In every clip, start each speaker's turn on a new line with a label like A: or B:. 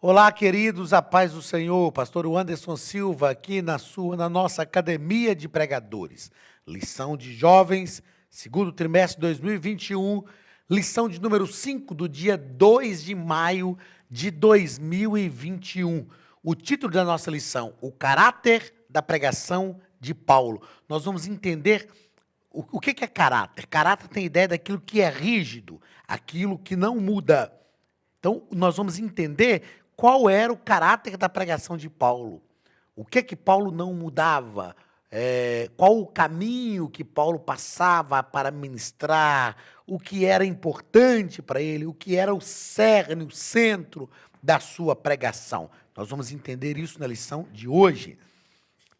A: Olá, queridos, a paz do Senhor, pastor Anderson Silva, aqui na nossa Academia de Pregadores. Lição de Jovens, segundo trimestre de 2021, lição de número 5, do dia 2 de maio de 2021. O título da nossa lição, o caráter da pregação de Paulo. Nós vamos entender o que é caráter. Caráter tem ideia daquilo que é rígido, aquilo que não muda. Então, nós vamos entender qual era o caráter da pregação de Paulo. O que Paulo não mudava? Qual o caminho que Paulo passava para ministrar? O que era importante para ele? O que era o cerne, o centro da sua pregação? Nós vamos entender isso na lição de hoje.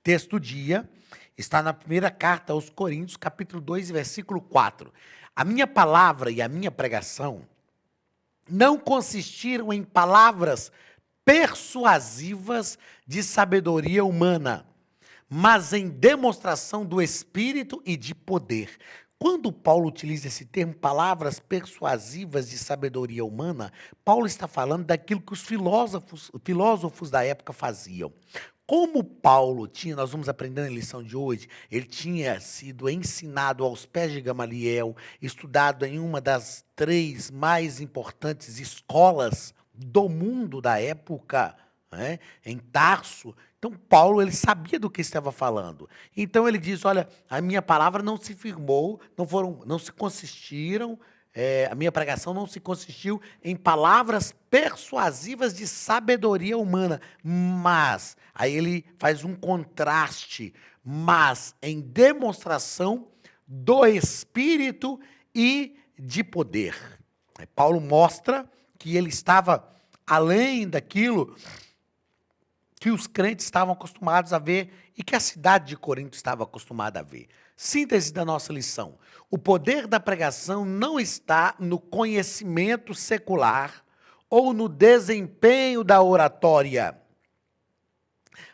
A: Texto do dia está na primeira carta aos Coríntios, capítulo 2, versículo 4. A minha palavra e a minha pregação não consistiram em palavras persuasivas de sabedoria humana, mas em demonstração do Espírito e de poder. Quando Paulo utiliza esse termo, palavras persuasivas de sabedoria humana, Paulo está falando daquilo que os filósofos da época faziam. Como Paulo tinha, nós vamos aprender na lição de hoje, ele tinha sido ensinado aos pés de Gamaliel, estudado em uma das 3 mais importantes escolas do mundo da época, né, em Tarso. Então, Paulo, ele sabia do que estava falando. Então, ele diz, olha, a minha palavra não se firmou, não se consistiram, a minha pregação não se consistiu em palavras persuasivas de sabedoria humana, mas, aí ele faz um contraste, mas em demonstração do Espírito e de poder. Paulo mostra que ele estava além daquilo que os crentes estavam acostumados a ver e que a cidade de Corinto estava acostumada a ver. Síntese da nossa lição. O poder da pregação não está no conhecimento secular ou no desempenho da oratória,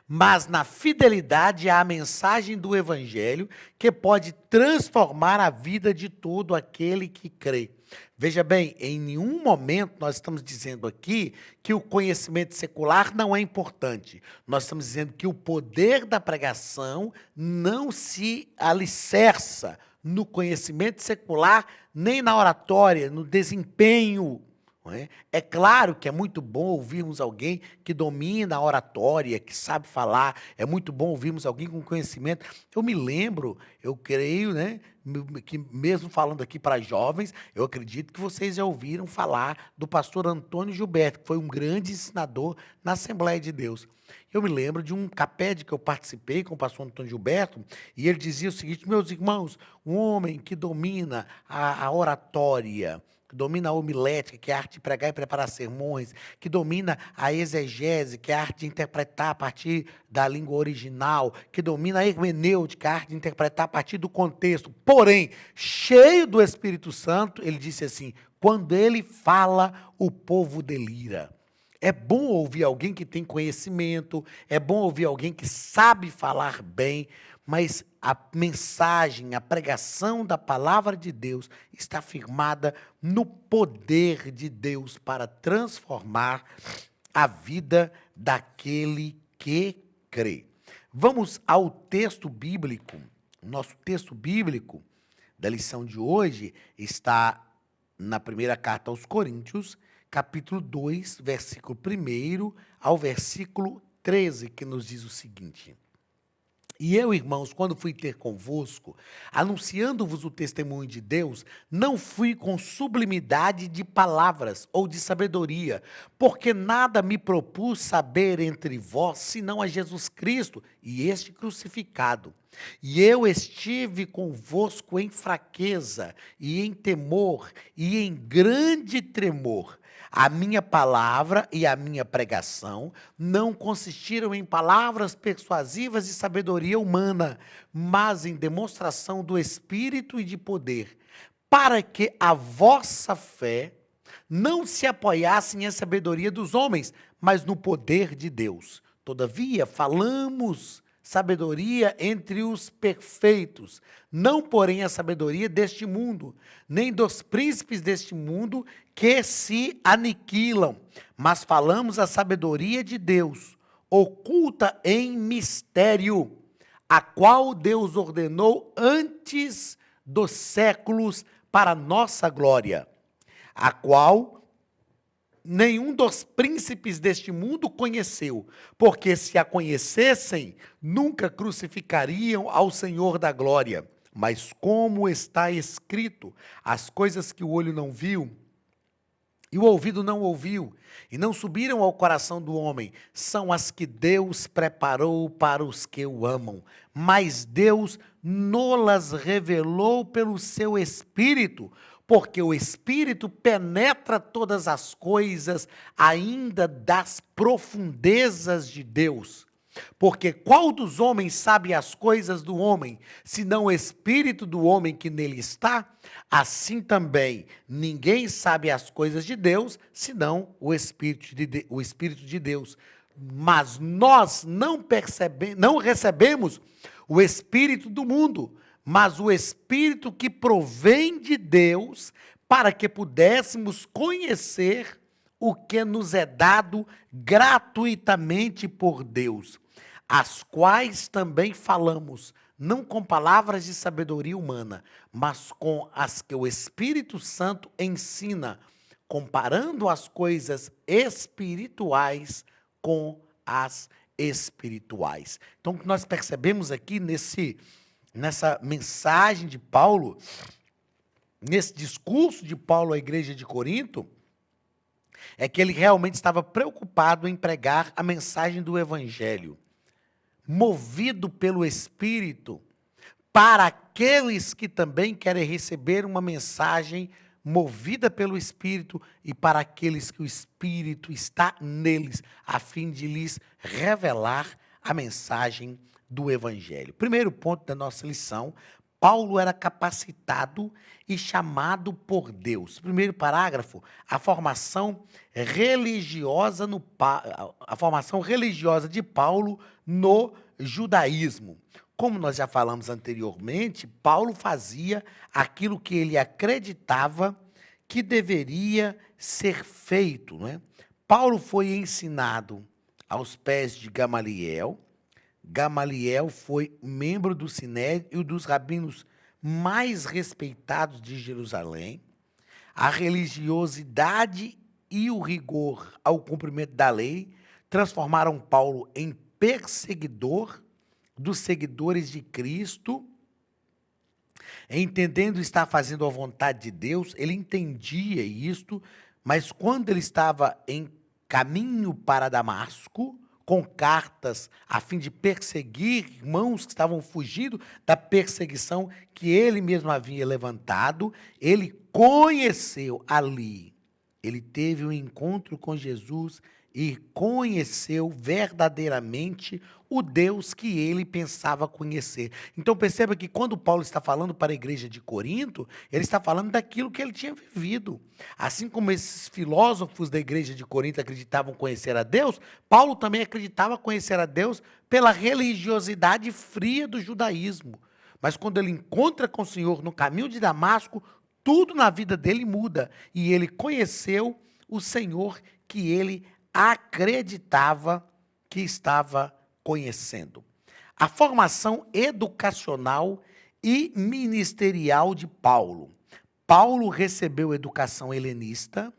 A: mas na fidelidade à mensagem do Evangelho, que pode transformar a vida de todo aquele que crê. Veja bem, em nenhum momento nós estamos dizendo aqui que o conhecimento secular não é importante. Nós estamos dizendo que o poder da pregação não se alicerça no conhecimento secular, nem na oratória, no desempenho. Não é? É claro que é muito bom ouvirmos alguém que domina a oratória, que sabe falar, é muito bom ouvirmos alguém com conhecimento. Eu me lembro, eu creio, né, que mesmo falando aqui para jovens, eu acredito que vocês já ouviram falar do pastor Antônio Gilberto, que foi um grande ensinador na Assembleia de Deus. Eu me lembro de um CAPED que eu participei com o pastor Antônio Gilberto, e ele dizia o seguinte, meus irmãos, um homem que domina a oratória, que domina a homilética, que é a arte de pregar e preparar sermões, que domina a exegese, que é a arte de interpretar a partir da língua original, que domina a hermenêutica, a arte de interpretar a partir do contexto, porém, cheio do Espírito Santo, ele disse assim, quando ele fala, o povo delira. É bom ouvir alguém que tem conhecimento, é bom ouvir alguém que sabe falar bem, mas a mensagem, a pregação da palavra de Deus está firmada no poder de Deus para transformar a vida daquele que crê. Vamos ao texto bíblico. O nosso texto bíblico da lição de hoje está na primeira carta aos Coríntios, capítulo 2, versículo 1 ao versículo 13, que nos diz o seguinte: E eu, irmãos, quando fui ter convosco, anunciando-vos o testemunho de Deus, não fui com sublimidade de palavras ou de sabedoria, porque nada me propus saber entre vós, senão a Jesus Cristo e este crucificado. E eu estive convosco em fraqueza, e em temor, e em grande tremor. A minha palavra e a minha pregação não consistiram em palavras persuasivas de sabedoria humana, mas em demonstração do Espírito e de poder, para que a vossa fé não se apoiasse em sabedoria dos homens, mas no poder de Deus. Todavia, falamos sabedoria entre os perfeitos, não porém a sabedoria deste mundo, nem dos príncipes deste mundo que se aniquilam, mas falamos a sabedoria de Deus, oculta em mistério, a qual Deus ordenou antes dos séculos para nossa glória, a qual nenhum dos príncipes deste mundo conheceu, porque se a conhecessem, nunca crucificariam ao Senhor da glória. Mas como está escrito, as coisas que o olho não viu, e o ouvido não ouviu, e não subiram ao coração do homem, são as que Deus preparou para os que o amam. Mas Deus nolas revelou pelo seu Espírito, porque o Espírito penetra todas as coisas, ainda das profundezas de Deus. Porque qual dos homens sabe as coisas do homem, senão o Espírito do homem que nele está? Assim também, ninguém sabe as coisas de Deus, senão o Espírito de Deus. Mas nós não recebemos o Espírito do mundo, mas o Espírito que provém de Deus, para que pudéssemos conhecer o que nos é dado gratuitamente por Deus, as quais também falamos, não com palavras de sabedoria humana, mas com as que o Espírito Santo ensina, comparando as coisas espirituais com as espirituais. Então, o que nós percebemos aqui nessa mensagem de Paulo, nesse discurso de Paulo à igreja de Corinto, é que ele realmente estava preocupado em pregar a mensagem do Evangelho, movido pelo Espírito, para aqueles que também querem receber uma mensagem movida pelo Espírito e para aqueles que o Espírito está neles, a fim de lhes revelar a mensagem do Evangelho. Primeiro ponto da nossa lição: Paulo era capacitado e chamado por Deus. Primeiro parágrafo, a formação religiosa de Paulo no judaísmo. Como nós já falamos anteriormente, Paulo fazia aquilo que ele acreditava que deveria ser feito, né? Paulo foi ensinado aos pés de Gamaliel. Gamaliel foi membro do Sinédrio e dos rabinos mais respeitados de Jerusalém. A religiosidade e o rigor ao cumprimento da lei transformaram Paulo em perseguidor dos seguidores de Cristo. Entendendo estar fazendo a vontade de Deus, ele entendia isto, mas quando ele estava em caminho para Damasco, com cartas a fim de perseguir irmãos que estavam fugindo da perseguição que ele mesmo havia levantado, ele conheceu ali, ele teve um encontro com Jesus e conheceu verdadeiramente o Deus que ele pensava conhecer. Então perceba que quando Paulo está falando para a igreja de Corinto, ele está falando daquilo que ele tinha vivido. Assim como esses filósofos da igreja de Corinto acreditavam conhecer a Deus, Paulo também acreditava conhecer a Deus pela religiosidade fria do judaísmo. Mas quando ele encontra com o Senhor no caminho de Damasco, tudo na vida dele muda. E ele conheceu o Senhor que ele acreditava que estava conhecendo. A formação educacional e ministerial de Paulo. Paulo recebeu educação helenista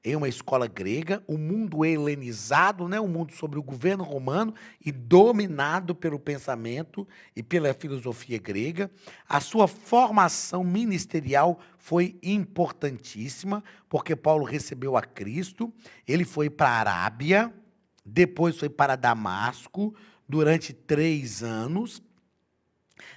A: em uma escola grega, o mundo helenizado, né, um mundo sobre o governo romano e dominado pelo pensamento e pela filosofia grega. A sua formação ministerial foi importantíssima, porque Paulo recebeu a Cristo, ele foi para a Arábia, depois foi para Damasco durante 3 anos,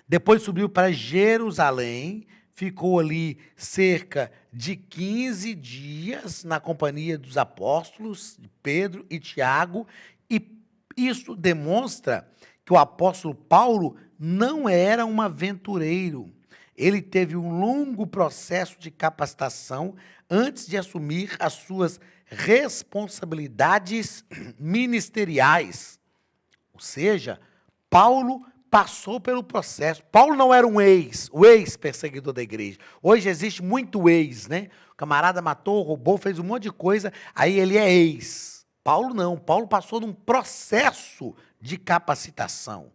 A: depois subiu para Jerusalém, ficou ali cerca de 15 dias na companhia dos apóstolos, Pedro e Tiago, e isso demonstra que o apóstolo Paulo não era um aventureiro. Ele teve um longo processo de capacitação antes de assumir as suas responsabilidades ministeriais. Ou seja, Paulo passou pelo processo. Paulo não era o ex-perseguidor da igreja. Hoje existe muito ex, né? O camarada matou, roubou, fez um monte de coisa, aí ele é ex. Paulo não. Paulo passou num processo de capacitação.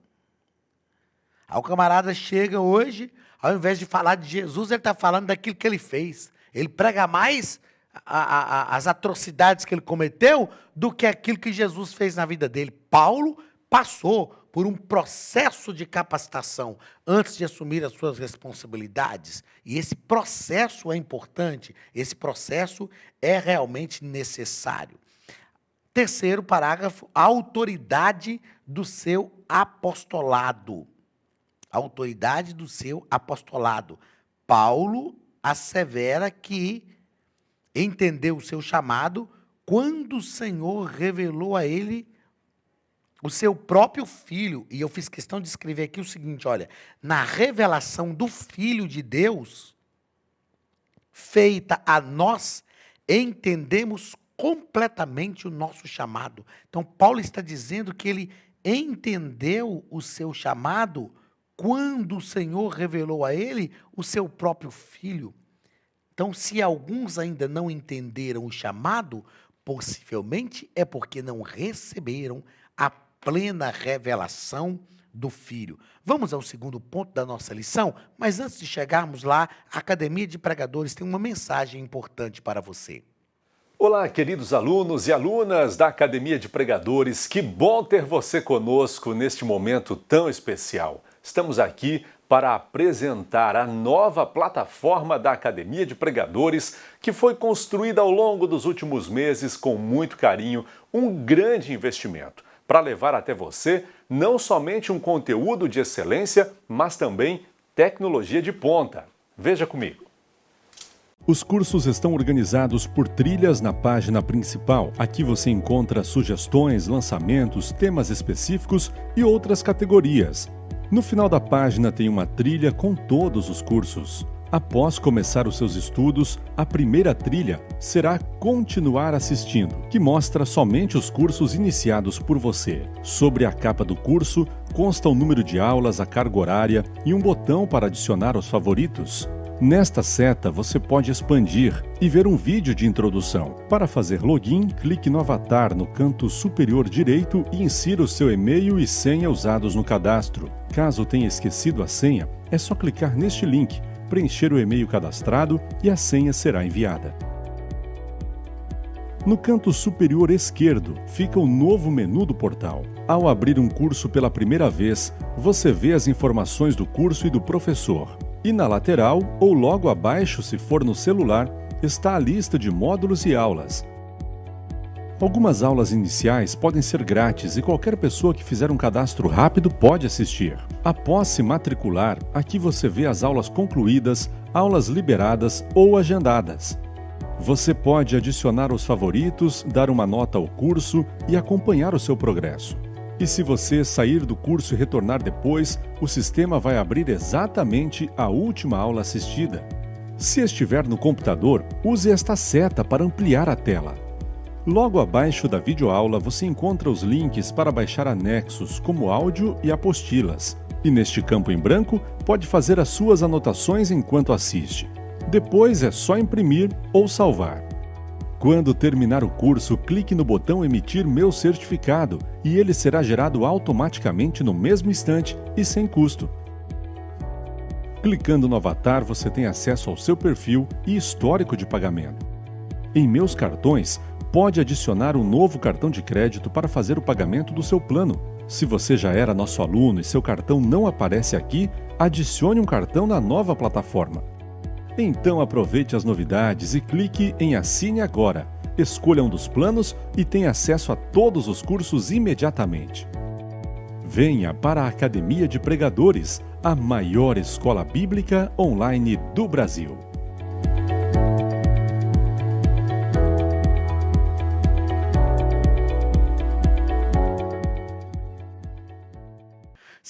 A: Aí o camarada chega hoje, ao invés de falar de Jesus, ele está falando daquilo que ele fez. Ele prega mais as atrocidades que ele cometeu do que aquilo que Jesus fez na vida dele. Paulo passou por um processo de capacitação antes de assumir as suas responsabilidades. E esse processo é importante, esse processo é realmente necessário. Terceiro parágrafo, a autoridade do seu apostolado. A autoridade do seu apostolado. Paulo assevera que entendeu o seu chamado quando o Senhor revelou a ele o seu próprio Filho. E eu fiz questão de escrever aqui o seguinte, olha, na revelação do Filho de Deus, feita a nós, entendemos completamente o nosso chamado. Então, Paulo está dizendo que ele entendeu o seu chamado quando o Senhor revelou a ele o seu próprio Filho. Então, se alguns ainda não entenderam o chamado, possivelmente é porque não receberam a plena revelação do Filho. Vamos ao segundo ponto da nossa lição, mas antes de chegarmos lá, a Academia de Pregadores tem uma mensagem importante para você.
B: Olá, queridos alunos e alunas da Academia de Pregadores, que bom ter você conosco neste momento tão especial. Estamos aqui para apresentar a nova plataforma da Academia de Pregadores, que foi construída ao longo dos últimos meses com muito carinho, um grande investimento, para levar até você não somente um conteúdo de excelência, mas também tecnologia de ponta. Veja comigo. Os cursos estão organizados por trilhas na página principal. Aqui você encontra sugestões, lançamentos, temas específicos e outras categorias. No final da página tem uma trilha com todos os cursos. Após começar os seus estudos, a primeira trilha será Continuar assistindo, que mostra somente os cursos iniciados por você. Sobre a capa do curso, consta o número de aulas, a carga horária e um botão para adicionar os favoritos. Nesta seta, você pode expandir e ver um vídeo de introdução. Para fazer login, clique no avatar no canto superior direito e insira o seu e-mail e senha usados no cadastro. Caso tenha esquecido a senha, é só clicar neste link, preencher o e-mail cadastrado e a senha será enviada. No canto superior esquerdo fica o novo menu do portal. Ao abrir um curso pela primeira vez, você vê as informações do curso e do professor. E na lateral, ou logo abaixo se for no celular, está a lista de módulos e aulas. Algumas aulas iniciais podem ser grátis e qualquer pessoa que fizer um cadastro rápido pode assistir. Após se matricular, aqui você vê as aulas concluídas, aulas liberadas ou agendadas. Você pode adicionar os favoritos, dar uma nota ao curso e acompanhar o seu progresso. E se você sair do curso e retornar depois, o sistema vai abrir exatamente a última aula assistida. Se estiver no computador, use esta seta para ampliar a tela. Logo abaixo da videoaula você encontra os links para baixar anexos, como áudio e apostilas. E neste campo em branco, pode fazer as suas anotações enquanto assiste. Depois é só imprimir ou salvar. Quando terminar o curso, clique no botão Emitir meu certificado e ele será gerado automaticamente no mesmo instante e sem custo. Clicando no avatar, você tem acesso ao seu perfil e histórico de pagamento. Em Meus Cartões, pode adicionar um novo cartão de crédito para fazer o pagamento do seu plano. Se você já era nosso aluno e seu cartão não aparece aqui, adicione um cartão na nova plataforma. Então aproveite as novidades e clique em Assine Agora. Escolha um dos planos e tenha acesso a todos os cursos imediatamente. Venha para a Academia de Pregadores, a maior escola bíblica online do Brasil.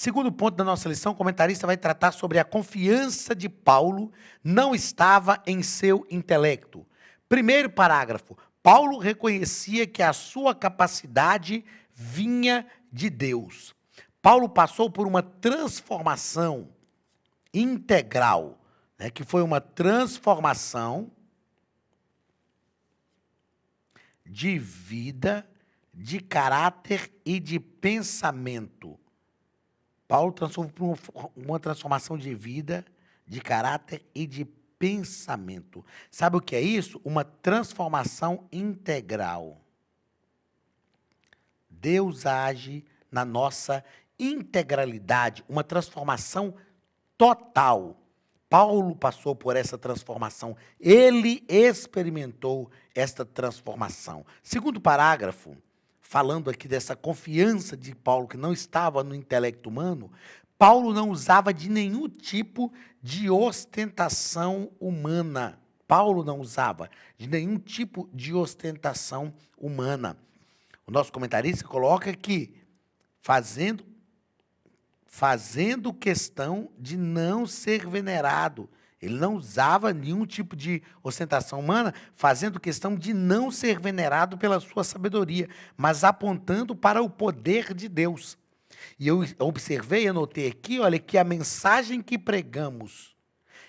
A: Segundo ponto da nossa lição, o comentarista vai tratar sobre a confiança de Paulo não estava em seu intelecto. Primeiro parágrafo, Paulo reconhecia que a sua capacidade vinha de Deus. Paulo passou por uma transformação integral, né, que foi uma transformação de vida, de caráter e de pensamento. Paulo transformou por uma transformação de vida, de caráter e de pensamento. Sabe o que é isso? Uma transformação integral. Deus age na nossa integralidade, uma transformação total. Paulo passou por essa transformação, ele experimentou esta transformação. Segundo parágrafo, falando aqui dessa confiança de Paulo, que não estava no intelecto humano, Paulo não usava de nenhum tipo de ostentação humana. Paulo não usava de nenhum tipo de ostentação humana. O nosso comentarista coloca que fazendo questão de não ser venerado. Ele não usava nenhum tipo de ostentação humana, fazendo questão de não ser venerado pela sua sabedoria, mas apontando para o poder de Deus. E eu observei, anotei aqui, olha, que a mensagem que pregamos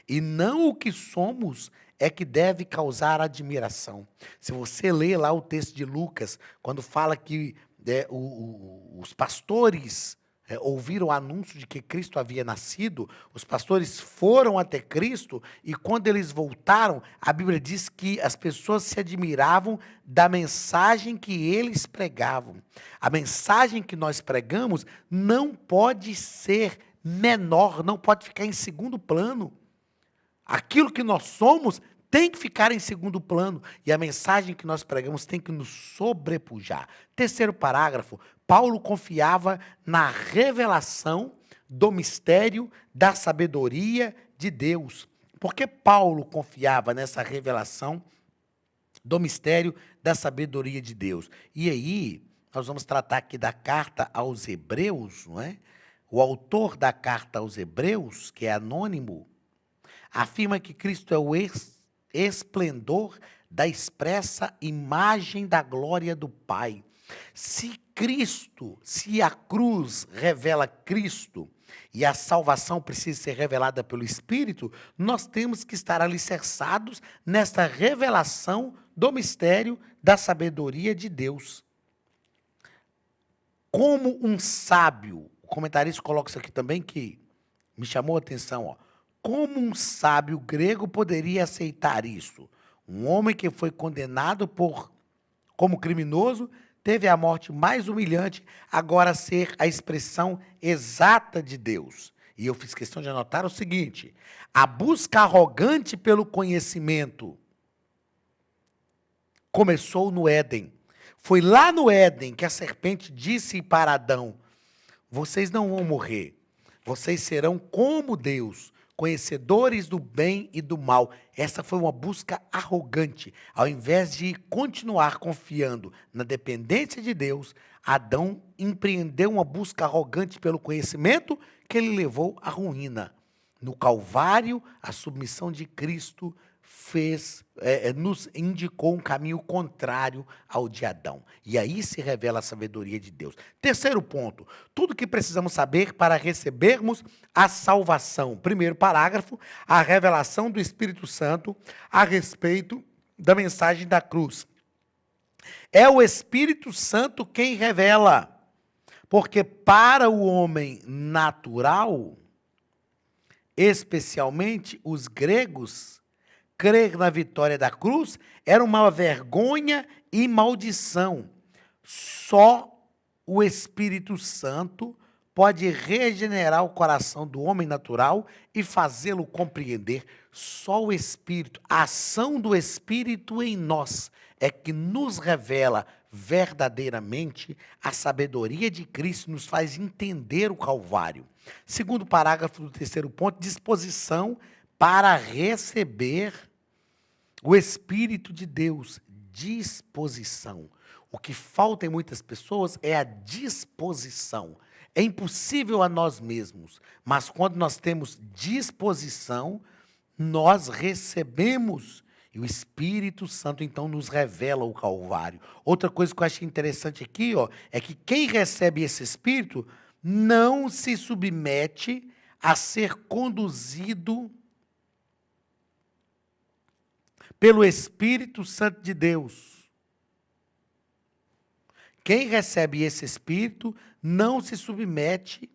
A: e não o que somos é que deve causar admiração. Se você ler lá o texto de Lucas, quando fala que os pastores ouviram o anúncio de que Cristo havia nascido, os pastores foram até Cristo e quando eles voltaram, a Bíblia diz que as pessoas se admiravam da mensagem que eles pregavam. A mensagem que nós pregamos não pode ser menor, não pode ficar em segundo plano. Aquilo que nós somos tem que ficar em segundo plano e a mensagem que nós pregamos tem que nos sobrepujar. Terceiro parágrafo, Paulo confiava na revelação do mistério da sabedoria de Deus. Por que Paulo confiava nessa revelação do mistério da sabedoria de Deus? E aí, nós vamos tratar aqui da carta aos Hebreus, não é? O autor da carta aos Hebreus, que é anônimo, afirma que Cristo é o esplendor da expressa imagem da glória do Pai. Se a cruz revela Cristo e a salvação precisa ser revelada pelo Espírito, nós temos que estar alicerçados nesta revelação do mistério da sabedoria de Deus. Como um sábio, o comentarista coloca isso aqui também que me chamou a atenção, ó. Como um sábio grego poderia aceitar isso? Um homem que foi condenado como criminoso, teve a morte mais humilhante, agora ser a expressão exata de Deus. E eu fiz questão de anotar o seguinte: a busca arrogante pelo conhecimento começou no Éden. Foi lá no Éden que a serpente disse para Adão: vocês não vão morrer, vocês serão como Deus, conhecedores do bem e do mal. Essa foi uma busca arrogante. Ao invés de continuar confiando na dependência de Deus, Adão empreendeu uma busca arrogante pelo conhecimento que ele levou à ruína. No Calvário, a submissão de Cristo nos indicou um caminho contrário ao de Adão. E aí se revela a sabedoria de Deus. Terceiro ponto, tudo que precisamos saber para recebermos a salvação. Primeiro parágrafo, a revelação do Espírito Santo a respeito da mensagem da cruz. É o Espírito Santo quem revela, porque para o homem natural, especialmente os gregos, crer na vitória da cruz era uma vergonha e maldição. Só o Espírito Santo pode regenerar o coração do homem natural e fazê-lo compreender. Só o Espírito, a ação do Espírito em nós é que nos revela verdadeiramente a sabedoria de Cristo, nos faz entender o Calvário. Segundo parágrafo do terceiro ponto, disposição para receber o Espírito de Deus, disposição. O que falta em muitas pessoas é a disposição. É impossível a nós mesmos, mas quando nós temos disposição, nós recebemos. E o Espírito Santo, então, nos revela o Calvário. Outra coisa que eu achei interessante aqui, ó, é que quem recebe esse Espírito não se submete a ser conduzido pelo Espírito Santo de Deus. Quem recebe esse Espírito não se submete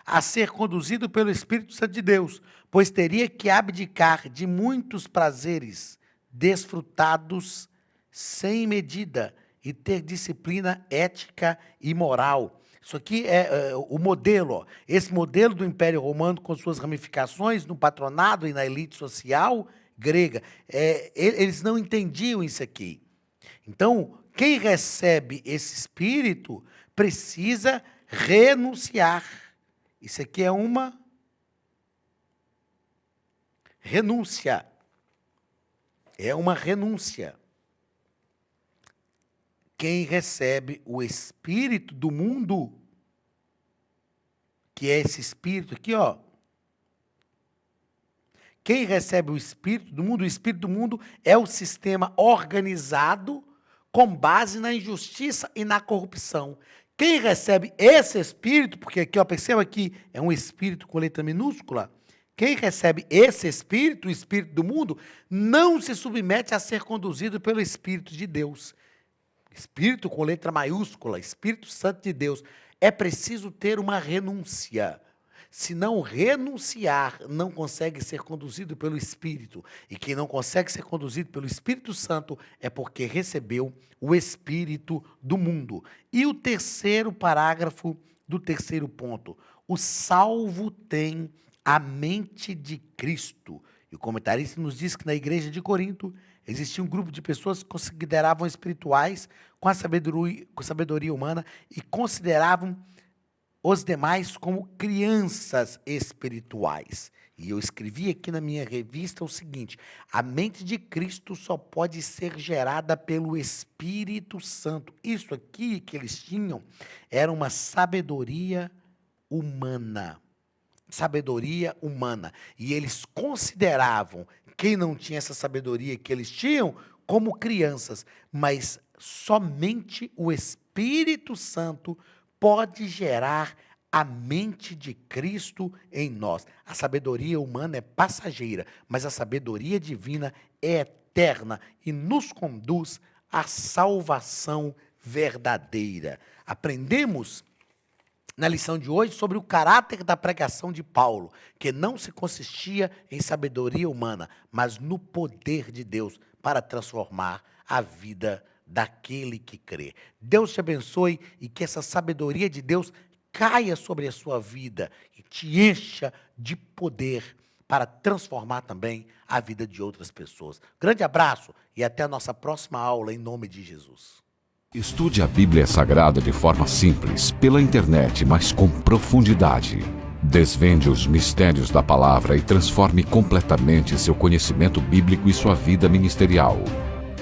A: a ser conduzido pelo Espírito Santo de Deus, pois teria que abdicar de muitos prazeres desfrutados sem medida e ter disciplina ética e moral. Isso aqui é o modelo. Ó. Esse modelo do Império Romano, com suas ramificações no patronado e na elite social grega, eles não entendiam isso aqui. Então, quem recebe esse Espírito precisa renunciar. Isso aqui é uma renúncia. É uma renúncia. Quem recebe o Espírito do mundo, que é esse Espírito aqui, ó. Quem recebe o Espírito do mundo é o sistema organizado com base na injustiça e na corrupção. Quem recebe esse Espírito, porque aqui, ó, perceba que é um Espírito com letra minúscula, quem recebe esse Espírito, o Espírito do mundo, não se submete a ser conduzido pelo Espírito de Deus. Espírito com letra maiúscula, Espírito Santo de Deus. É preciso ter uma renúncia. Se não renunciar, não consegue ser conduzido pelo Espírito. E quem não consegue ser conduzido pelo Espírito Santo é porque recebeu o Espírito do mundo. E o terceiro parágrafo do terceiro ponto. O salvo tem a mente de Cristo. E o comentarista nos diz que na igreja de Corinto existia um grupo de pessoas que consideravam espirituais com a sabedoria humana e consideravam os demais como crianças espirituais. E eu escrevi aqui na minha revista o seguinte: a mente de Cristo só pode ser gerada pelo Espírito Santo. Isso aqui que eles tinham era uma sabedoria humana. Sabedoria humana. E eles consideravam quem não tinha essa sabedoria que eles tinham como crianças, mas somente o Espírito Santo pode gerar a mente de Cristo em nós. A sabedoria humana é passageira, mas a sabedoria divina é eterna e nos conduz à salvação verdadeira. Aprendemos na lição de hoje sobre o caráter da pregação de Paulo, que não se consistia em sabedoria humana, mas no poder de Deus para transformar a vida daquele que crê. Deus te abençoe e que essa sabedoria de Deus caia sobre a sua vida e te encha de poder para transformar também a vida de outras pessoas. Grande abraço e até a nossa próxima aula em nome de Jesus.
C: Estude a Bíblia Sagrada de forma simples, pela internet, mas com profundidade. Desvende os mistérios da palavra e transforme completamente seu conhecimento bíblico e sua vida ministerial.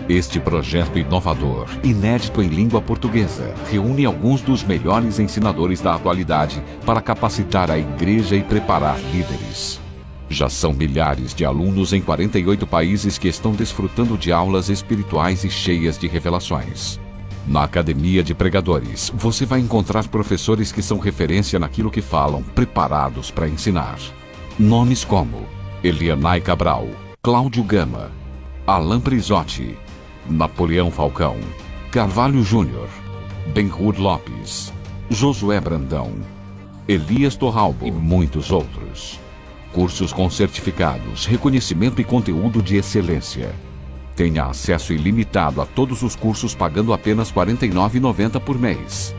C: Este projeto inovador, inédito em língua portuguesa, reúne alguns dos melhores ensinadores da atualidade para capacitar a igreja e preparar líderes. Já são milhares de alunos em 48 países que estão desfrutando de aulas espirituais e cheias de revelações. Na Academia de Pregadores, você vai encontrar professores que são referência naquilo que falam, preparados para ensinar. Nomes como Elianai Cabral, Cláudio Gama, Alain Prisotti, Napoleão Falcão, Carvalho Júnior, Benhur Lopes, Josué Brandão, Elias Torralbo e muitos outros. Cursos com certificados, reconhecimento e conteúdo de excelência. Tenha acesso ilimitado a todos os cursos pagando apenas R$ 49,90 por mês.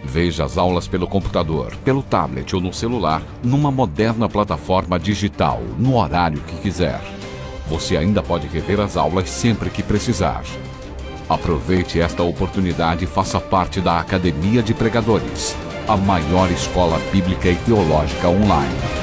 C: Veja as aulas pelo computador, pelo tablet ou no celular, numa moderna plataforma digital, no horário que quiser. Você ainda pode rever as aulas sempre que precisar. Aproveite esta oportunidade e faça parte da Academia de Pregadores, a maior escola bíblica e teológica online.